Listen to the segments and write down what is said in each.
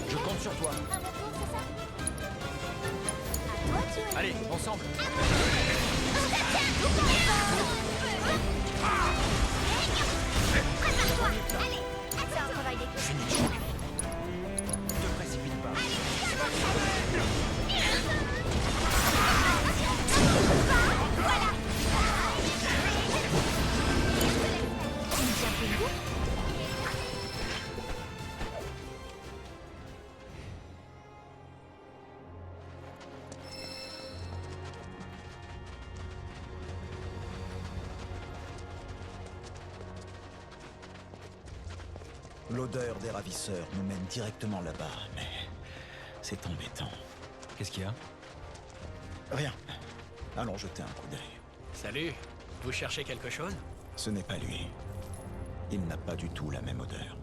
Je compte sur toi. Un retour, c'est ça? À toi, tu es. Allez, ensemble. Prépare-toi. Allez, c'est un travail d'équipe. Fini. Ne te précipite pas. Voilà. Tu me tiens plus le coup? L'odeur des ravisseurs nous mène directement là-bas, mais c'est embêtant. Qu'est-ce qu'il y a? Rien. Allons jeter un coup d'œil. Salut, vous cherchez quelque chose? Ce n'est pas lui. Il n'a pas du tout la même odeur.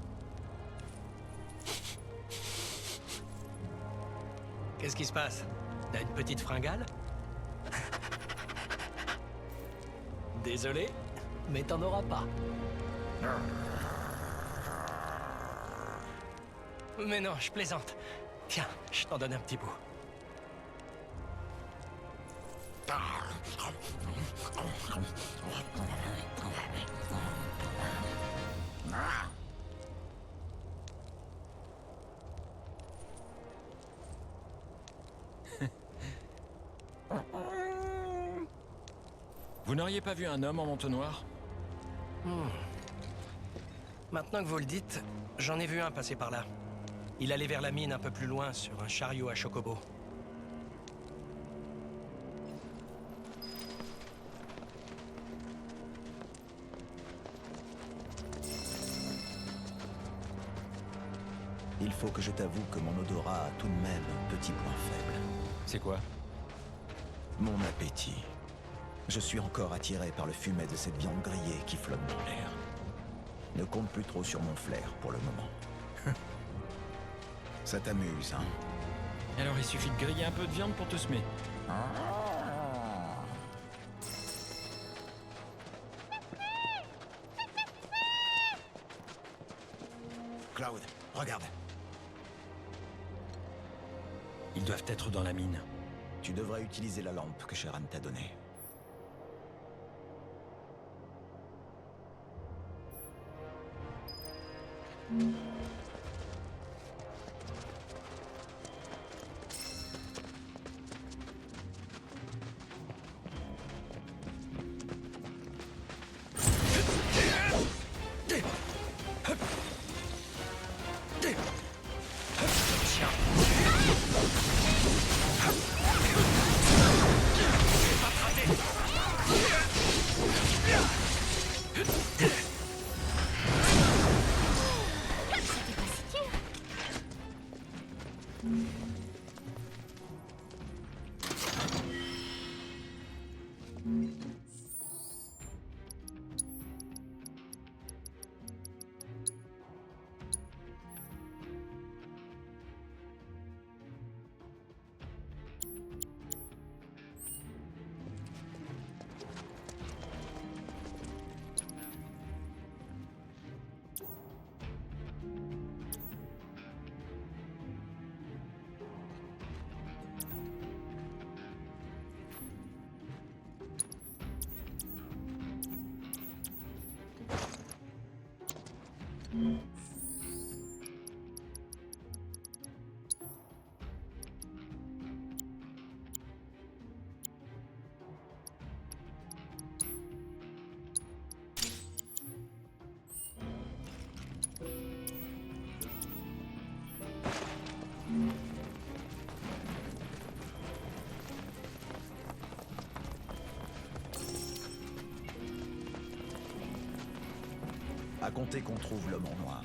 Qu'est-ce qui se passe? T'as une petite fringale? Désolé, mais t'en auras pas. Mais non, je plaisante. Tiens, je t'en donne un petit bout. Vous n'auriez pas vu un homme en manteau noir? Maintenant que vous le dites, j'en ai vu un passer par là. Il allait vers la mine un peu plus loin, sur un chariot à chocobo. Il faut que je t'avoue que mon odorat a tout de même un petit point faible. C'est quoi? Mon appétit. Je suis encore attiré par le fumet de cette viande grillée qui flotte dans l'air. Ne compte plus trop sur mon flair pour le moment. Ça t'amuse, hein? Alors il suffit de griller un peu de viande pour te semer. Cloud, regarde. Ils doivent être dans la mine. Tu devrais utiliser la lampe que Sheran t'a donnée. À compter qu'on trouve l'homme en noir.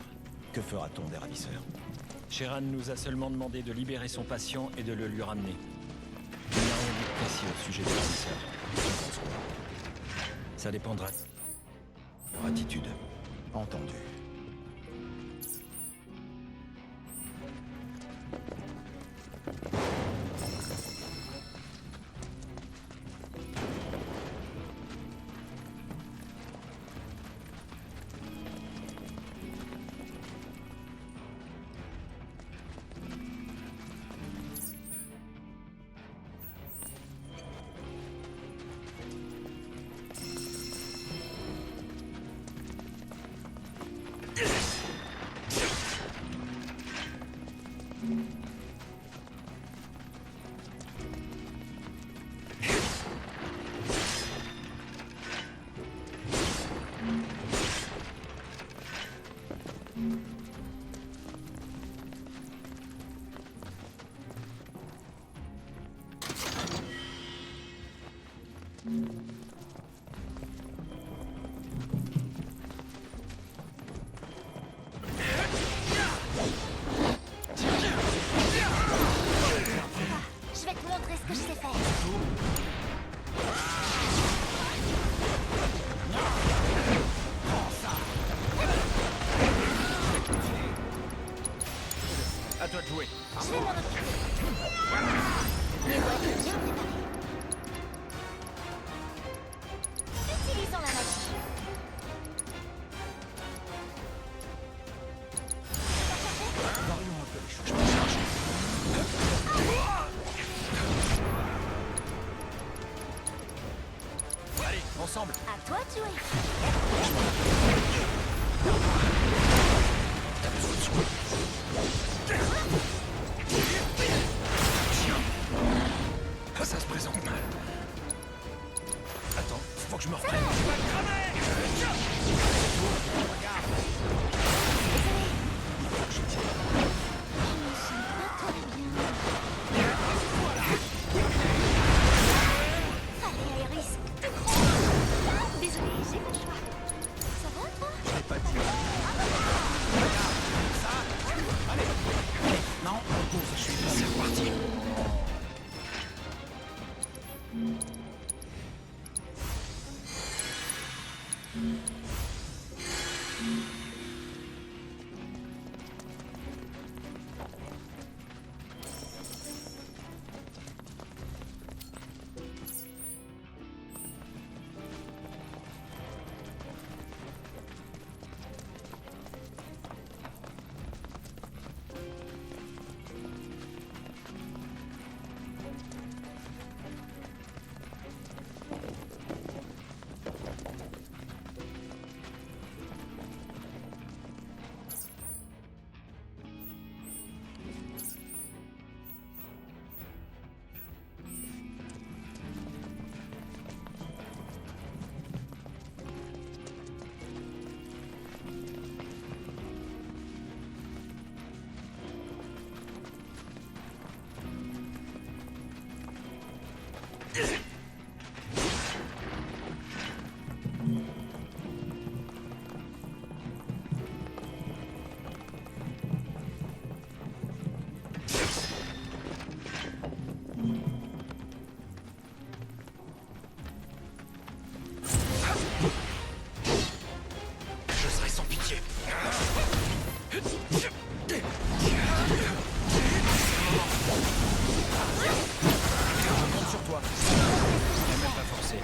Que fera-t-on des ravisseurs? Sheran nous a seulement demandé de libérer son patient et de le lui ramener. Il n'a rien dit de précis au sujet des ravisseurs. Ça dépendra de leur attitude. Entendu. Je vais te montrer ce que je sais faire. À toi de jouer. Je vais m'en occuper. Les doigts bien préparés. Utilisons la magie. Varions un peu les choses. Je me charge. Allez, ensemble. À toi de jouer. T'as besoin de soin. Ah, ça se présente mal. Attends, faut que je me reprenne. Allez, Iris. Désolée, j'ai pas le choix. Ça va, toi? Je l'ai pas dit. Allez. Non, on pose, je suis C'est reparti. Je serai sans pitié. Je compte sur toi. Je n'ai même pas forcé.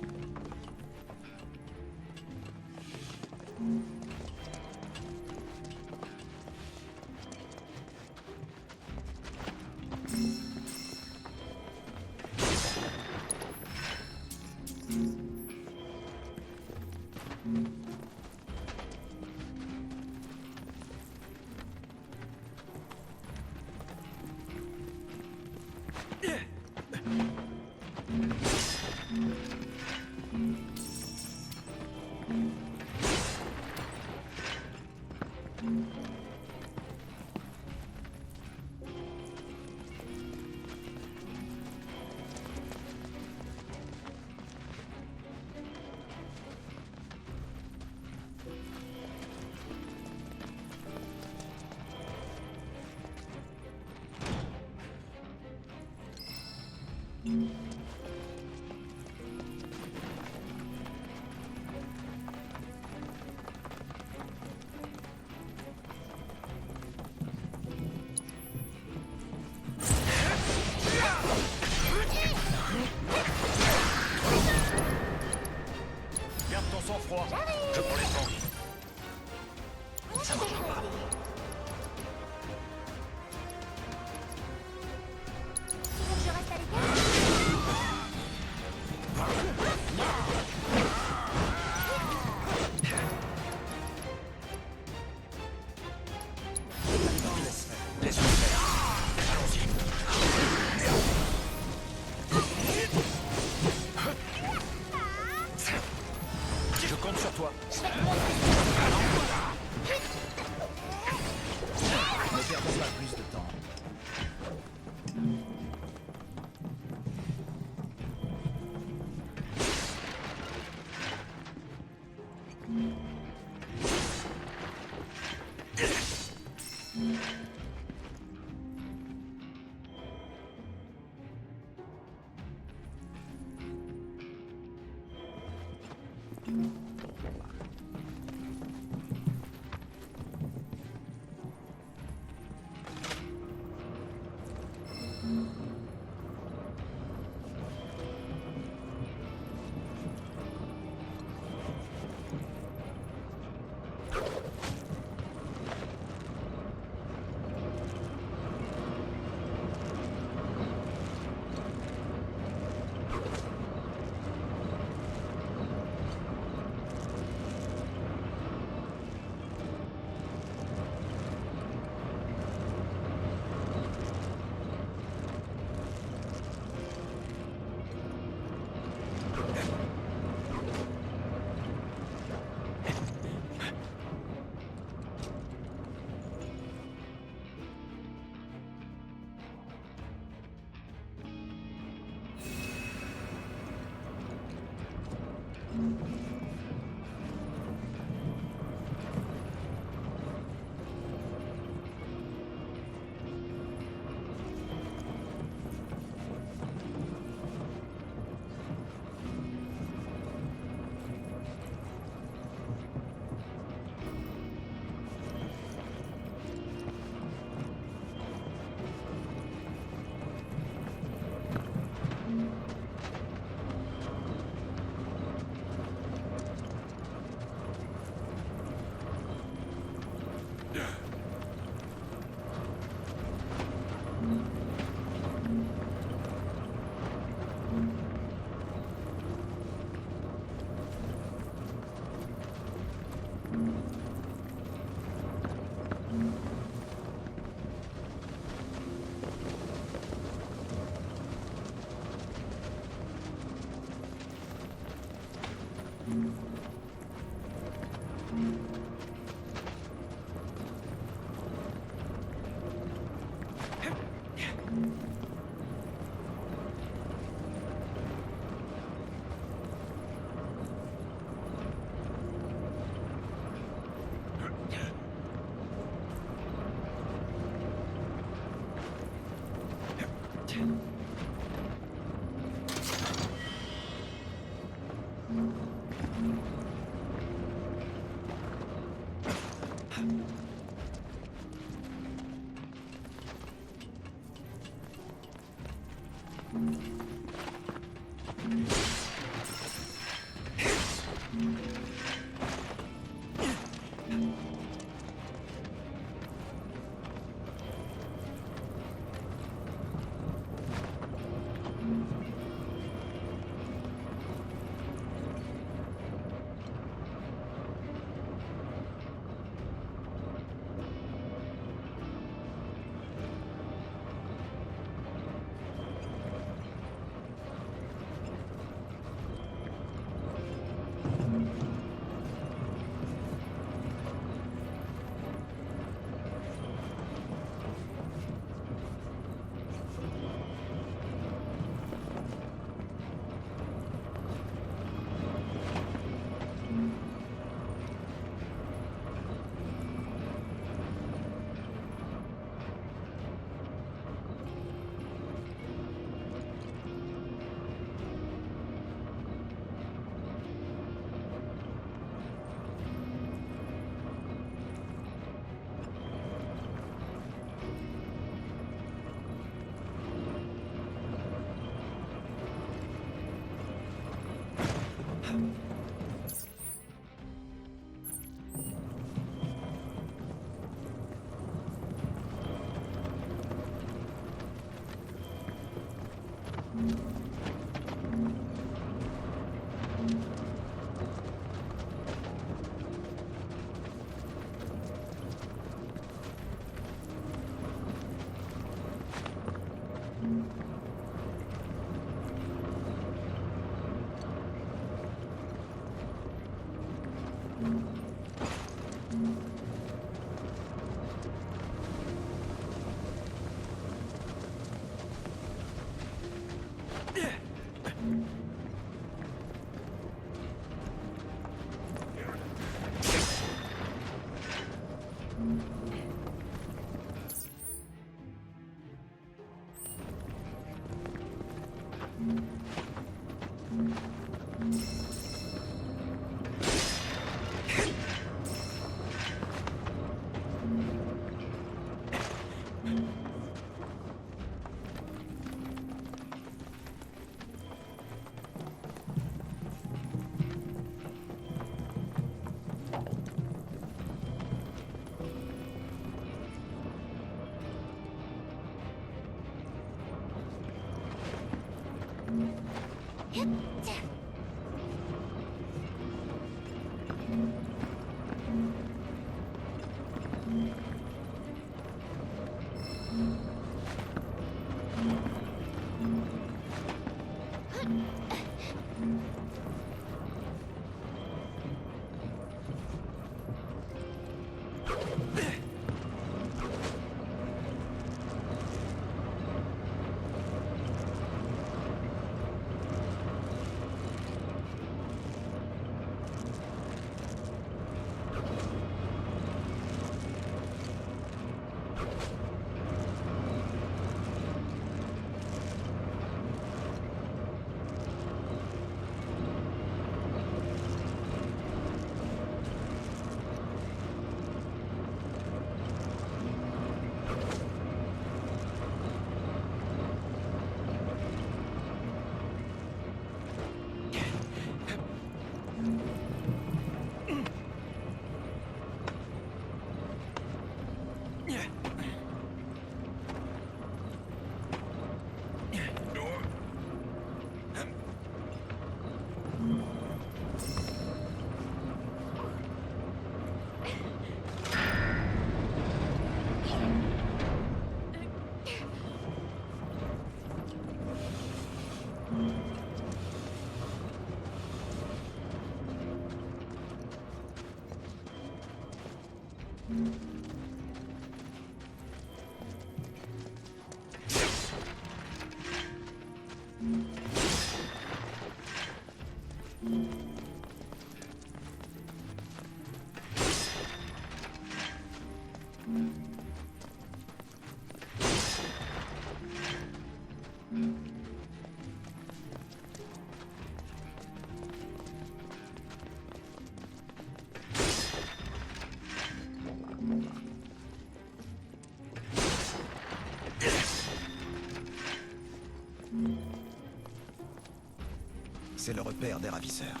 C'est le repère des ravisseurs.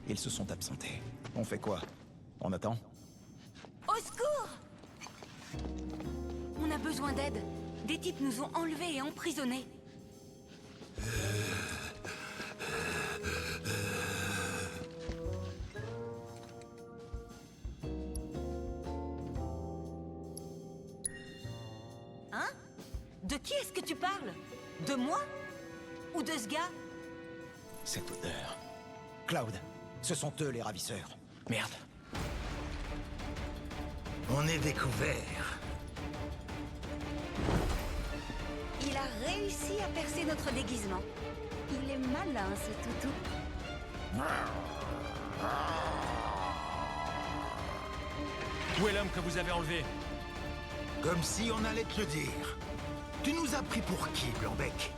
Ils se sont absentés. On fait quoi? On attend? Au secours! On a besoin d'aide. Des types nous ont enlevés et emprisonnés. Hein? De qui est-ce que tu parles? De moi? Ou de ce gars? Cette odeur. Cloud, ce sont eux les ravisseurs. Merde. On est découvert. Il a réussi à percer notre déguisement. Il est malin, ce toutou. Où est l'homme que vous avez enlevé? Comme si on allait te le dire. Tu nous as pris pour qui, Blanc-Bec?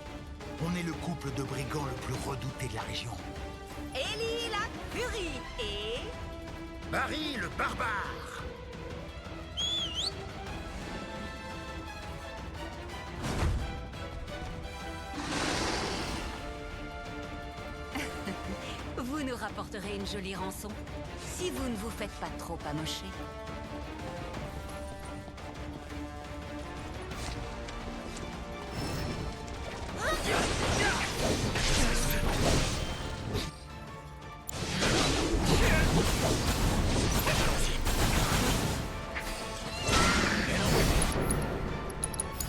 On est le couple de brigands le plus redouté de la région. Ellie la furie et... Barry le barbare. Vous nous rapporterez une jolie rançon, si vous ne vous faites pas trop amocher.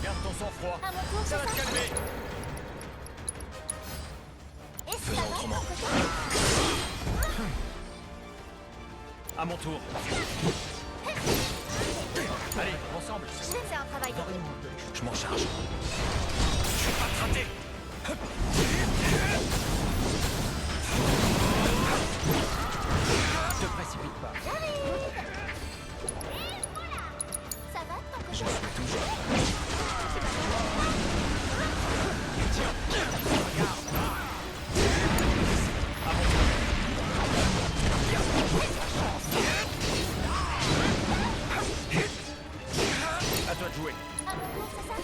Garde ton sang-froid. À mon tour, Ça va te calmer. Faisons autrement. À mon tour. Allez, ensemble. Je vais faire un travail d'orgue. Je m'en charge. Je vais pas te rater. Te précipite pas. Ça va tant que Je suis toujours. À toi de jouer. À mon tour, c'est ça?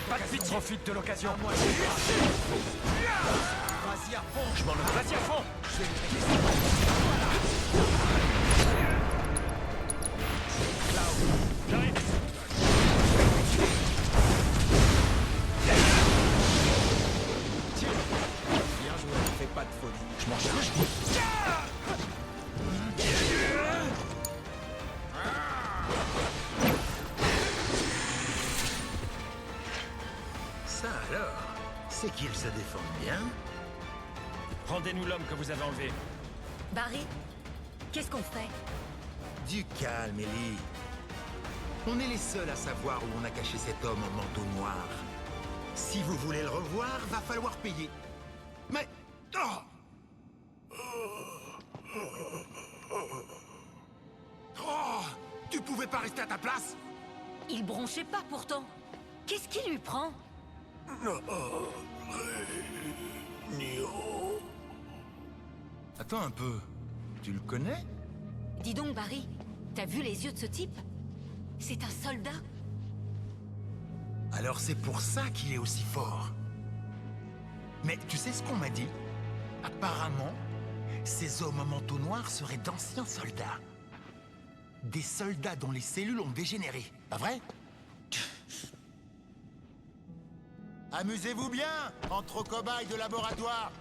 Pas de pitié. Profite de l'occasion. Vas-y à fond. Je m'en occupe. Vas-y à fond. J'arrive. Bien joué, fais pas de folie. Je m'en charge. Ça alors, c'est qu'ils se défendent bien. Rendez-nous l'homme que vous avez enlevé. Barry, qu'est-ce qu'on fait? Du calme, Ellie. On est les seuls à savoir où on a caché cet homme en manteau noir. Si vous voulez le revoir, va falloir payer. Mais... Oh, oh, tu pouvais pas rester à ta place? Il bronchait pas pourtant. Qu'est-ce qui lui prend? Attends un peu. Tu le connais? Dis donc, Barry, t'as vu les yeux de ce type? C'est un soldat. Alors c'est pour ça qu'il est aussi fort. Mais tu sais ce qu'on m'a dit? Apparemment, ces hommes à manteau noir seraient d'anciens soldats. Des soldats dont les cellules ont dégénéré, pas vrai? Amusez-vous bien, entre cobayes de laboratoire.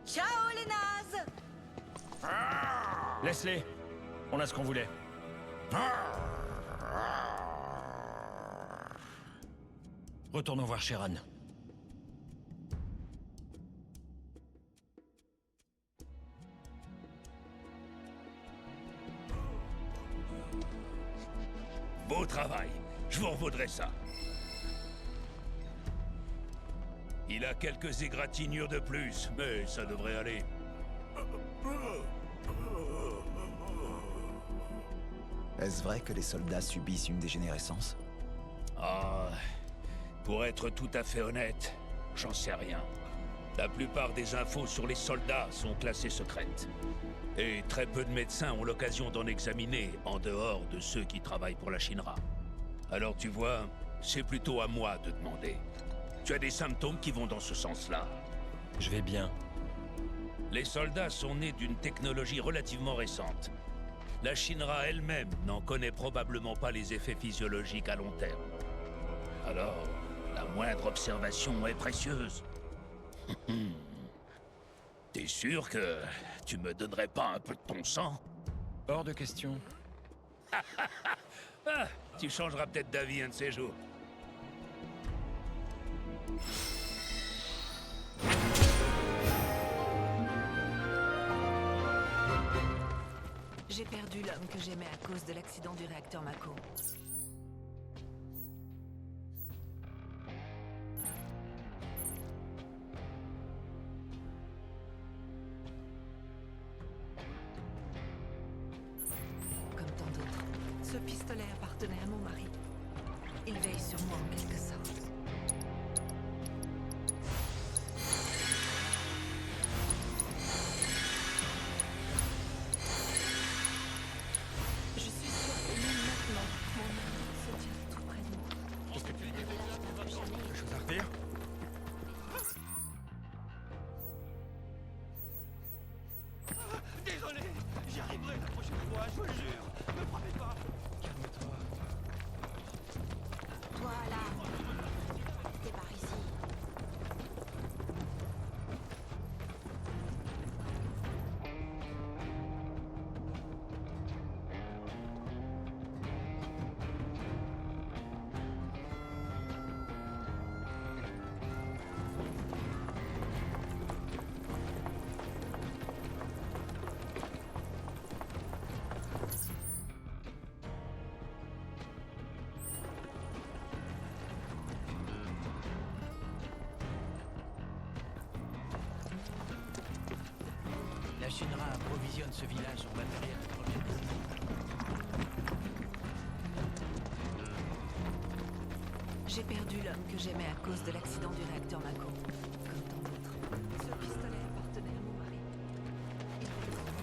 Ciao les nazes! Laisse-les. On a ce qu'on voulait. Retournons voir Sheran. Beau travail. Je vous revaudrai ça. Il a quelques égratignures de plus, mais ça devrait aller. Est-ce vrai que les soldats subissent une dégénérescence? Ah, pour être tout à fait honnête, j'en sais rien. La plupart des infos sur les soldats sont classées secrètes. Et très peu de médecins ont l'occasion d'en examiner, en dehors de ceux qui travaillent pour la Shinra. Alors tu vois, c'est plutôt à moi de demander. Tu as des symptômes qui vont dans ce sens-là. Je vais bien. Les soldats sont nés d'une technologie relativement récente. La Shinra elle-même n'en connaît probablement pas les effets physiologiques à long terme. Alors, la moindre observation est précieuse. T'es sûr que tu me donnerais pas un peu de ton sang? Hors de question. Ah, tu changeras peut-être d'avis un de ces jours. J'ai perdu l'homme que j'aimais à cause de l'accident du réacteur Mako. Comme tant d'autres, ce pistolet appartenait à mon mari. Il veille sur moi en quelque sorte. Je suis sûre que même maintenant, mon mari se tient tout près de moi. Quelque chose à redire? Désolé, j'y arriverai la prochaine fois, je vous le jure. Ne promets pas. Calme-toi. Voilà. T'es par ici. La Shinra approvisionne ce village en matériel de première nécessité. J'ai perdu l'homme que j'aimais à cause de l'accident du réacteur Mako. Comme tant d'autres. Ce pistolet appartenait à mon mari. Il veille sur moi.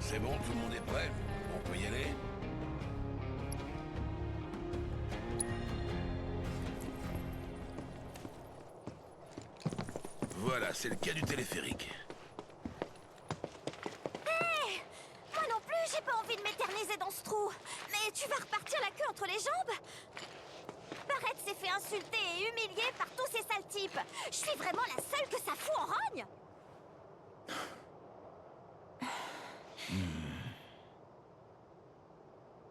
C'est bon, tout le monde est prêt? On peut y aller? Voilà, c'est le cas du téléphérique. Moi non plus, j'ai pas envie de m'éterniser dans ce trou. Mais tu vas repartir la queue entre les jambes? Barrett s'est fait insulter et humilier par tous ces sales types. Je suis vraiment la seule que ça fout en rogne?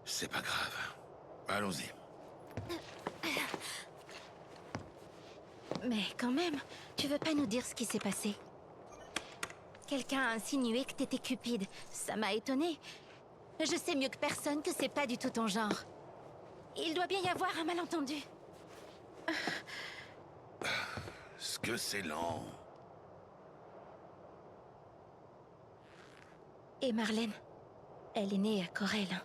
C'est pas grave. Allons-y. Mais quand même, tu veux pas nous dire ce qui s'est passé? Quelqu'un a insinué que t'étais Cupide. Ça m'a étonnée. Je sais mieux que personne que c'est pas du tout ton genre. Il doit bien y avoir un malentendu. Ce que c'est lent. Et Marlène, elle est née à Corel.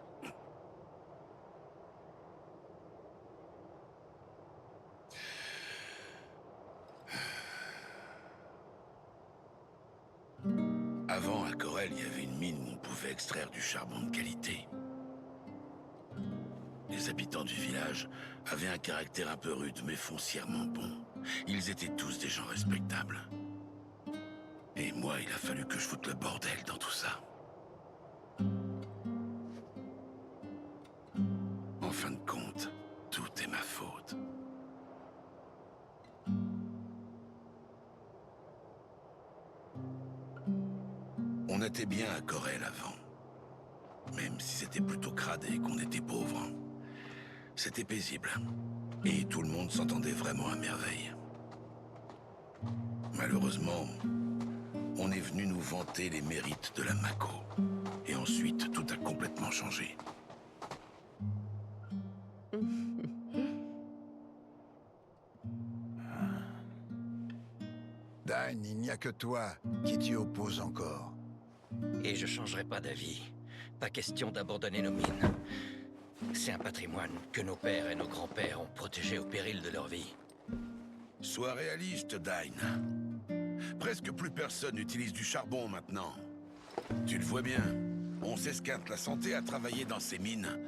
Avant, à Corel, il y avait une mine où on pouvait extraire du charbon de qualité. Les habitants du village avaient un caractère un peu rude, mais foncièrement bon. Ils étaient tous des gens respectables. Et moi, il a fallu que je foute le bordel dans tout ça. En fin de compte, tout est ma faute. On était bien à Corel avant. Même si c'était plutôt crade et qu'on était pauvres. C'était paisible. Et tout le monde s'entendait vraiment à merveille. Malheureusement, on est venu nous vanter les mérites de la Mako. Et ensuite, tout a complètement changé. Dan, il n'y a que toi qui t'y oppose encore. Et je changerai pas d'avis. Pas question d'abandonner nos mines. C'est un patrimoine que nos pères et nos grands-pères ont protégé au péril de leur vie. Sois réaliste, Dine. Presque plus personne n'utilise du charbon maintenant. Tu le vois bien, on s'esquinte la santé à travailler dans ces mines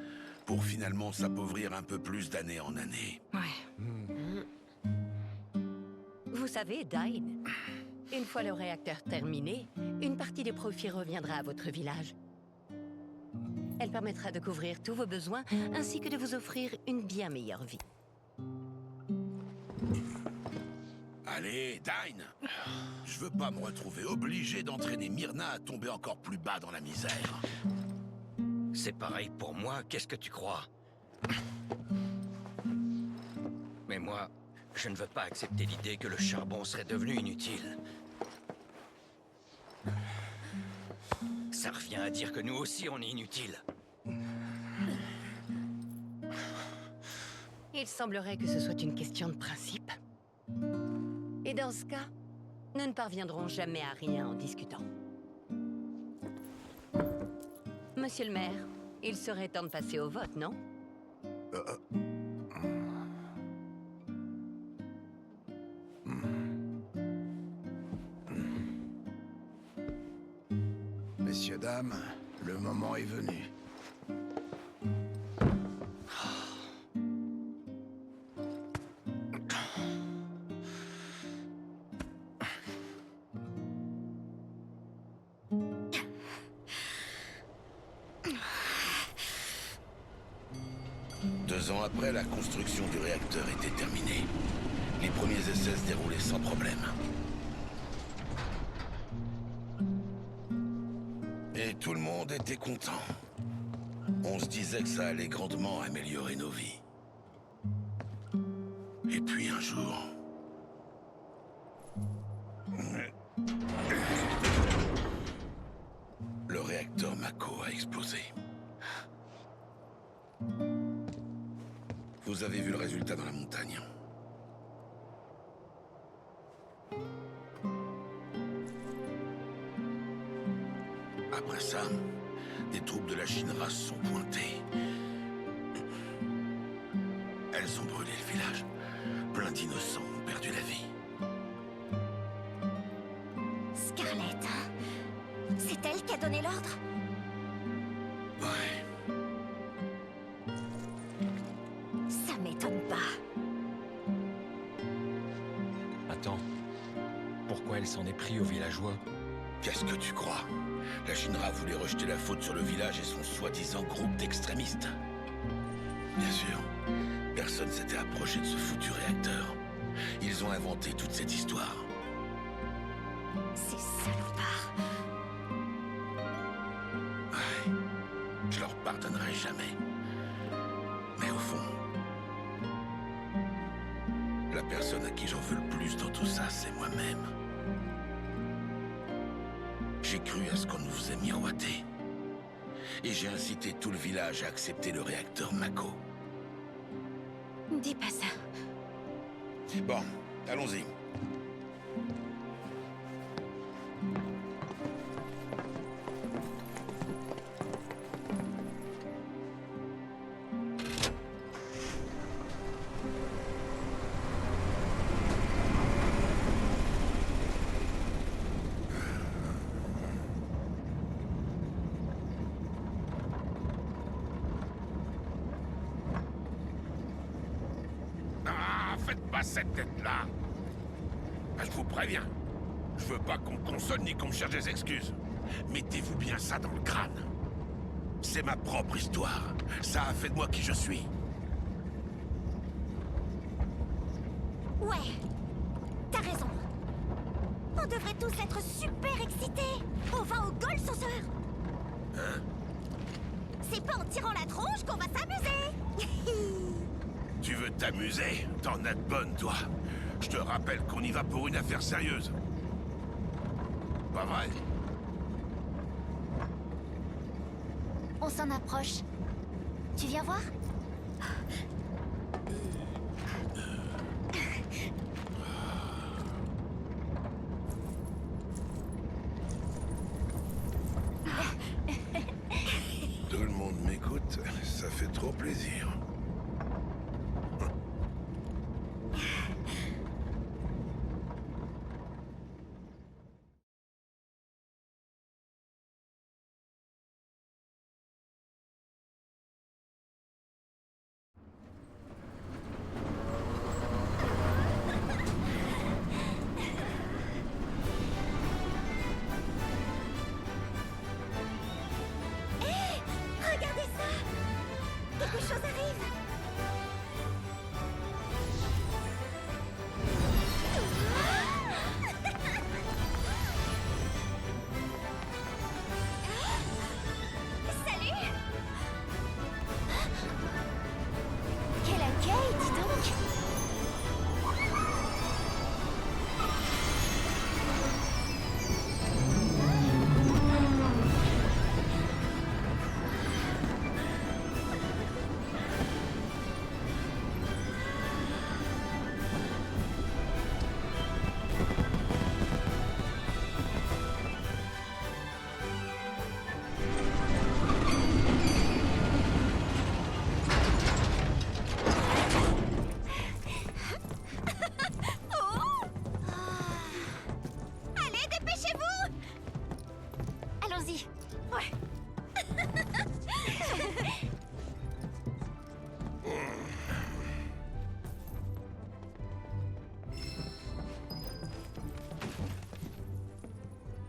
pour finalement s'appauvrir un peu plus d'année en année. Vous savez, Dine, une fois le réacteur terminé, une partie des profits reviendra à votre village. Elle permettra de couvrir tous vos besoins, ainsi que de vous offrir une bien meilleure vie. Allez, Dine. Je veux pas me retrouver obligé d'entraîner Myrna à tomber encore plus bas dans la misère. C'est pareil pour moi, qu'est-ce que tu crois? Mais moi, je ne veux pas accepter l'idée que le charbon serait devenu inutile. Ça revient à dire que nous aussi on est inutiles. Il semblerait que ce soit une question de principe. Et dans ce cas, nous ne parviendrons jamais à rien en discutant. Monsieur le maire, il serait temps de passer au vote, non? Messieurs, dames, le moment est venu. Deux ans après, la construction du réacteur était terminée. Les premiers essais se déroulaient sans problème. Et tout le monde était content. On se disait que ça allait grandement améliorer nos vies. Et puis un jour... le réacteur Mako a explosé. Vous avez vu le résultat dans la montagne. Après ça, des troupes de la Shinra se sont pointées. Elles ont brûlé le village. Plein d'innocents ont perdu la vie. Scarlett, hein? C'est elle qui a donné l'ordre? Ouais. Ça m'étonne pas. Attends. Pourquoi elle s'en est pris aux villageois? Qu'est-ce que tu crois? La Shinra voulait rejeter la faute sur le village et son soi-disant groupe d'extrémistes. Bien sûr, personne s'était approché de ce foutu réacteur. Ils ont inventé toute cette histoire. Ces salopards. Ouais, je leur pardonnerai jamais. Mais au fond, la personne à qui j'en veux le plus dans tout ça, c'est moi-même. J'ai cru à ce qu'on nous faisait miroiter. Et j'ai incité tout le village à accepter le réacteur Mako. Dis pas ça. Bon, allons-y. Faites pas cette tête-là. Je vous préviens. Je veux pas qu'on me console ni qu'on me cherche des excuses. Mettez-vous bien ça dans le crâne. C'est ma propre histoire. Ça a fait de moi qui je suis. Ouais, t'as raison. On devrait tous être super excités. On va au Gold Saucer. Hein? C'est pas en tirant la tronche qu'on va s'amuser. Tu veux t'amuser? T'en as de bonnes, toi. Je te rappelle qu'on y va pour une affaire sérieuse. Pas vrai? On s'en approche. Tu viens voir? Tout le monde m'écoute, ça fait trop plaisir. Regardez ça! Quelque chose arrive! Salut! Quel accueil, dis donc! Allez, dépêchez-vous! Allons-y. Ouais.